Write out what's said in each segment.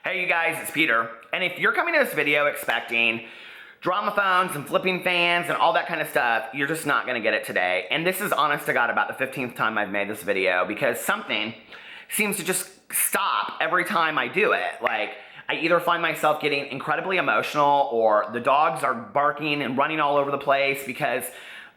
Hey you guys, it's Peter. And if you're coming to this video expecting drama phones and flipping fans and all that kind of stuff, you're just not gonna get it today. And this is honest to God about the 15th time I've made this video because something seems to just stop every time I do it. Like, I either find myself getting incredibly emotional or the dogs are barking and running all over the place because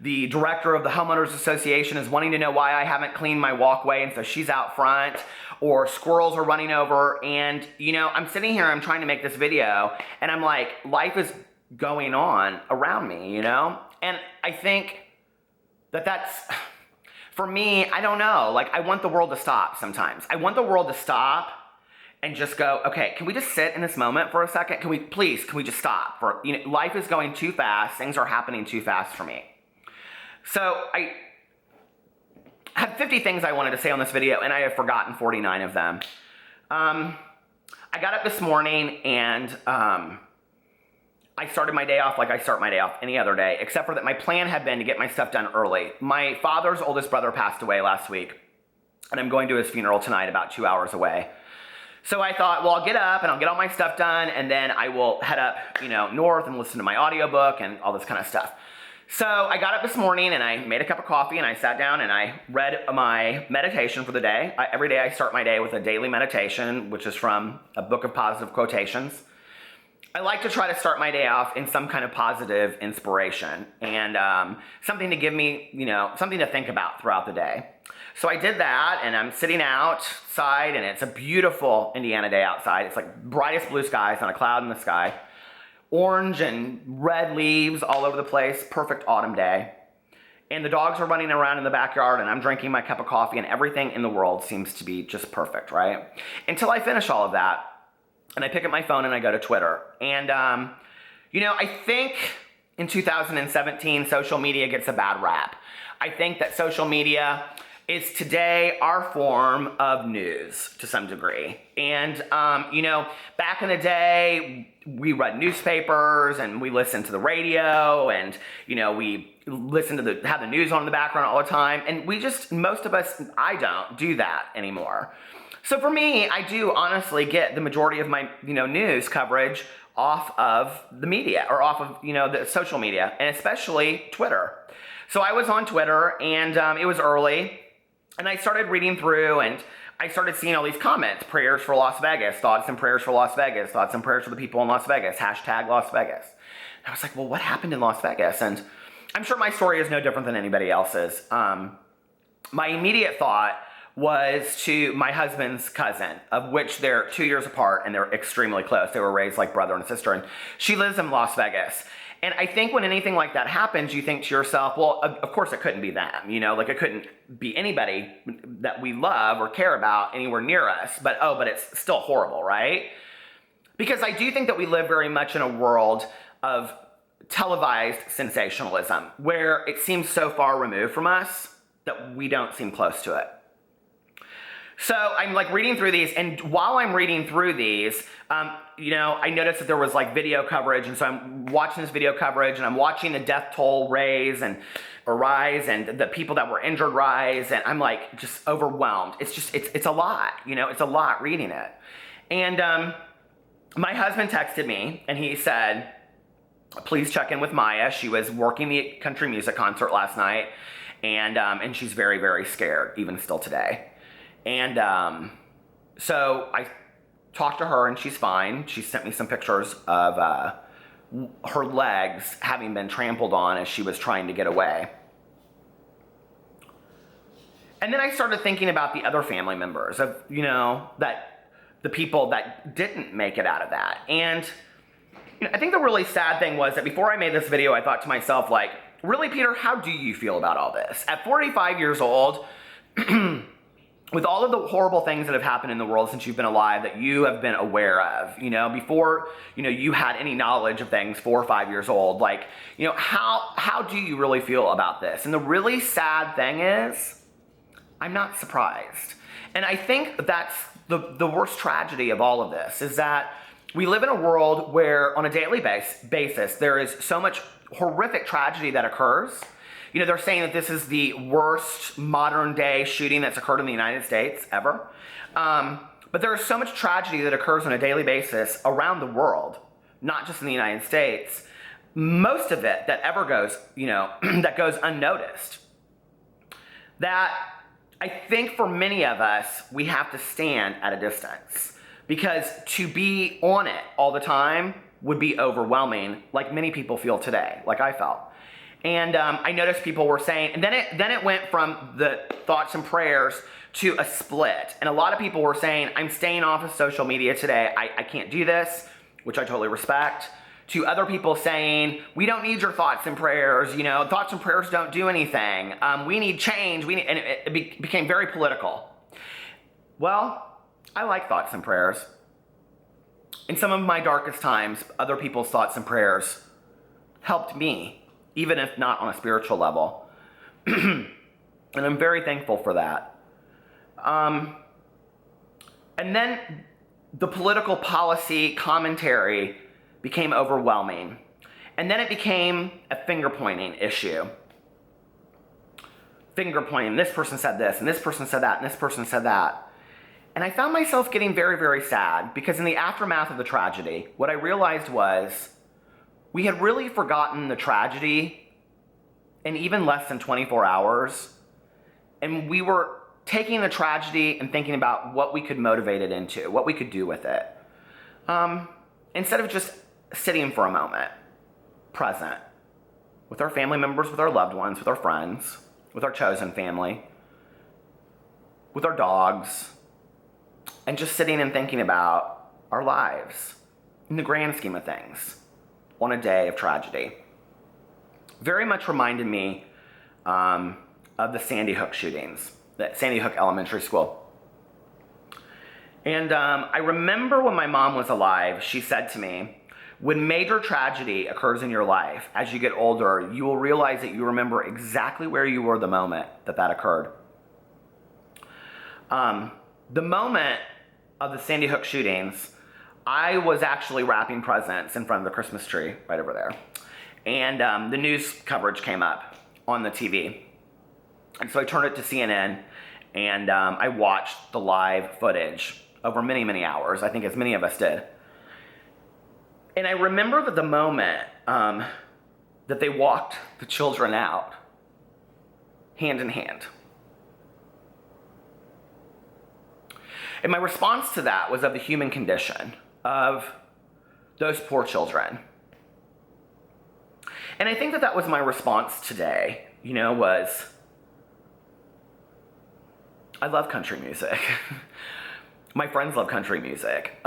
the director of the homeowners association is wanting to know why I haven't cleaned my walkway, and so she's out front, or squirrels are running over. And you know, I'm sitting here, I'm trying to make this video, and I'm like, life is going on around me, you know? And I think that that's, for me, I don't know, like, I want the world to stop sometimes. I want the world to stop and just go, okay, can we just sit in this moment for a second? Can we just stop? For, you know, life is going too fast, things are happening too fast for me. So I have 50 things I wanted to say on this video, and I have forgotten 49 of them. I got up this morning and I started my day off like I start my day off any other day, except for that my plan had been to get my stuff done early. My father's oldest brother passed away last week, and I'm going to his funeral tonight about 2 hours away. So I thought, well, I'll get up and I'll get all my stuff done, and then I will head up, you know, north and listen to my audiobook and all this kind of stuff. So I got up this morning and I made a cup of coffee and I sat down and I read my meditation for the day. Every day I start my day with a daily meditation, which is from a book of positive quotations. I like to try to start my day off in some kind of positive inspiration and something to give me, you know, something to think about throughout the day. So I did that, and I'm sitting outside, and it's a beautiful Indiana day outside. It's like brightest blue skies, not a cloud in the sky. Orange and red leaves all over the place, perfect autumn day. And the dogs are running around in the backyard, and I'm drinking my cup of coffee, and everything in the world seems to be just perfect, right? Until I finish all of that, and I pick up my phone and I go to Twitter. And, you know, I think in 2017, social media gets a bad rap. I think that social media is today our form of news to some degree. And, you know, back in the day, we read newspapers and we listened to the radio and, you know, we listened to have the news on in the background all the time. And we just, most of us, I don't do that anymore. So for me, I do honestly get the majority of my, you know, news coverage off of the media or off of, you know, the social media, and especially Twitter. So I was on Twitter and it was early. And I started reading through and I started seeing all these comments, prayers for Las Vegas, thoughts and prayers for Las Vegas, thoughts and prayers for the people in Las Vegas, hashtag Las Vegas. And I was like, well, what happened in Las Vegas? And I'm sure my story is no different than anybody else's. My immediate thought was to my husband's cousin, of which they're 2 years apart and they're extremely close. They were raised like brother and sister, and she lives in Las Vegas. And I think when anything like that happens, you think to yourself, well, of course it couldn't be them, you know, like it couldn't be anybody that we love or care about anywhere near us, but it's still horrible, right? Because I do think that we live very much in a world of televised sensationalism, where it seems so far removed from us that we don't seem close to it. So I'm like reading through these, and while I'm reading through these, you know, I noticed that there was like video coverage, and so I'm watching this video coverage, and I'm watching the death toll rise, and the people that were injured rise, and I'm like just overwhelmed. It's just, it's a lot, you know, it's a lot reading it. And my husband texted me, and he said, please check in with Maya. She was working the country music concert last night, and she's very, very scared, even still today. And so I talked to her and she's fine. She sent me some pictures of her legs having been trampled on as she was trying to get away. And then I started thinking about the other family members of, you know, that the people that didn't make it out of that. And you know, I think the really sad thing was that before I made this video, I thought to myself, like, really, Peter, how do you feel about all this? At 45 years old, with all of the horrible things that have happened in the world since you've been alive that you have been aware of, you know, before, you know, you had any knowledge of things 4 or 5 years old, like, you know, how do you really feel about this? And the really sad thing is, I'm not surprised. And I think that's the worst tragedy of all of this, is that we live in a world where on a daily basis, there is so much horrific tragedy that occurs. You know, they're saying that this is the worst modern day shooting that's occurred in the United States ever. But there is so much tragedy that occurs on a daily basis around the world, not just in the United States. Most of it that ever goes, that goes unnoticed. That I think for many of us, we have to stand at a distance, because to be on it all the time would be overwhelming, like many people feel today, like I felt. And I noticed people were saying, and then it went from the thoughts and prayers to a split. And a lot of people were saying, I'm staying off of social media today. I can't do this, which I totally respect. To other people saying, we don't need your thoughts and prayers. Thoughts and prayers don't do anything. We need change. And it became very political. Well, I like thoughts and prayers. In some of my darkest times, other people's thoughts and prayers helped me, even if not on a spiritual level. And I'm very thankful for that. And then the political policy commentary became overwhelming. And then it became a finger-pointing issue. Finger-pointing, this person said this, and this person said that, and this person said that. And I found myself getting very, very sad, because in the aftermath of the tragedy, what I realized was we had really forgotten the tragedy in even less than 24 hours. And we were taking the tragedy and thinking about what we could motivate it into, what we could do with it. Instead of just sitting for a moment, present, with our family members, with our loved ones, with our friends, with our chosen family, with our dogs, and just sitting and thinking about our lives in the grand scheme of things on a day of tragedy. Very much reminded me of the Sandy Hook shootings, the Sandy Hook Elementary School. And I remember when my mom was alive, she said to me, when major tragedy occurs in your life, as you get older, you will realize that you remember exactly where you were the moment that occurred. The moment of the Sandy Hook shootings, I was actually wrapping presents in front of the Christmas tree right over there. And the news coverage came up on the TV. And so I turned it to CNN, and I watched the live footage over many, many hours. I think as many of us did. And I remember that the moment that they walked the children out, hand in hand. And my response to that was of the human condition of those poor children. And I think that was my response today, was, I love country music. My friends love country music.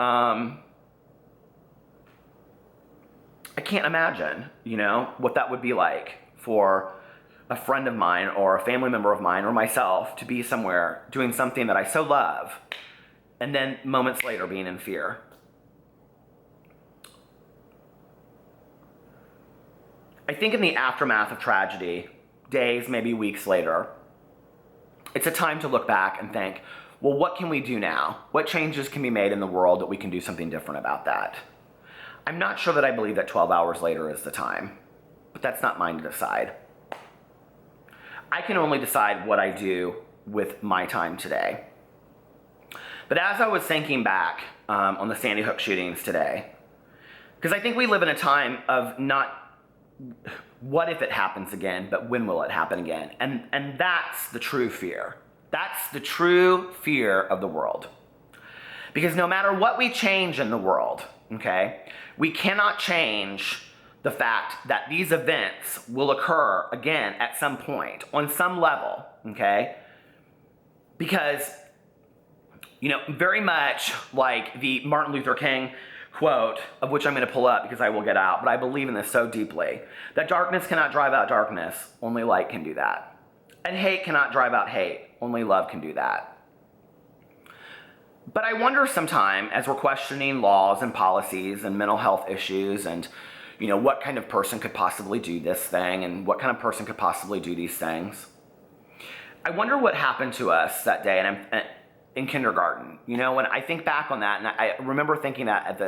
I can't imagine, what that would be like for a friend of mine or a family member of mine or myself to be somewhere doing something that I so love, and then moments later being in fear. I think in the aftermath of tragedy, days, maybe weeks later, it's a time to look back and think, well, what can we do now? What changes can be made in the world that we can do something different about that? I'm not sure that I believe that 12 hours later is the time, but that's not mine to decide. I can only decide what I do with my time today. But as I was thinking back on the Sandy Hook shootings today, because I think we live in a time of not what if it happens again, but when will it happen again? And that's the true fear. That's the true fear of the world. Because no matter what we change in the world, okay, we cannot change the fact that these events will occur again at some point, on some level, okay? Because, very much like the Martin Luther King quote, of which I'm going to pull up because I will get out, but I believe in this so deeply, that darkness cannot drive out darkness, only light can do that. And hate cannot drive out hate, only love can do that. But I wonder sometime, as we're questioning laws and policies and mental health issues and, what kind of person could possibly do this thing and what kind of person could possibly do these things, I wonder what happened to us that day in kindergarten. When I think back on that, and I remember thinking that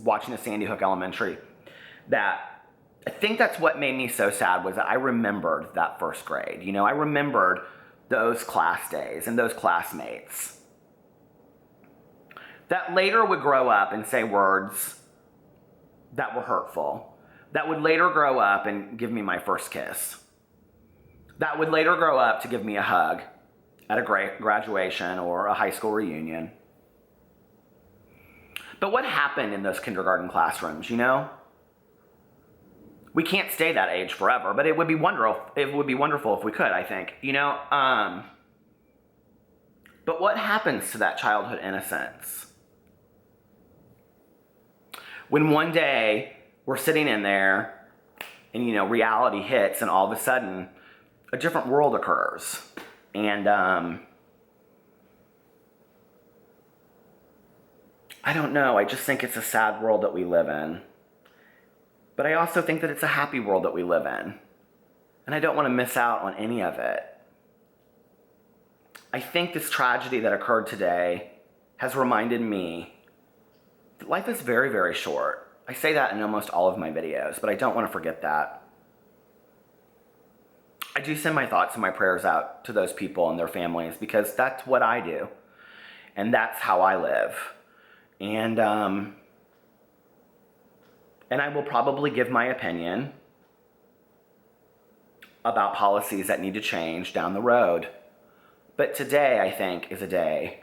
watching the Sandy Hook Elementary, that I think that's what made me so sad, was that I remembered that first grade. I remembered those class days and those classmates. that later would grow up and say words that were hurtful, that would later grow up and give me my first kiss, that would later grow up to give me a hug at a graduation or a high school reunion. But what happened in those kindergarten classrooms, you know? We can't stay that age forever, but it would be wonderful. It would be wonderful if we could, I think, you know? But what happens to that childhood innocence? When one day we're sitting in there and, you know, reality hits and all of a sudden a different world occurs. And I don't know, I just think it's a sad world that we live in. But I also think that it's a happy world that we live in. And I don't want to miss out on any of it. I think this tragedy that occurred today has reminded me that life is very, very short. I say that in almost all of my videos, but I don't want to forget that. I do send my thoughts and my prayers out to those people and their families because that's what I do. And that's how I live. And I will probably give my opinion about policies that need to change down the road. But today, I think, is a day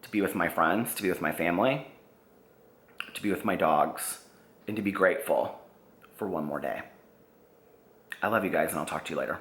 to be with my friends, to be with my family, to be with my dogs, and to be grateful for one more day. I love you guys, and I'll talk to you later.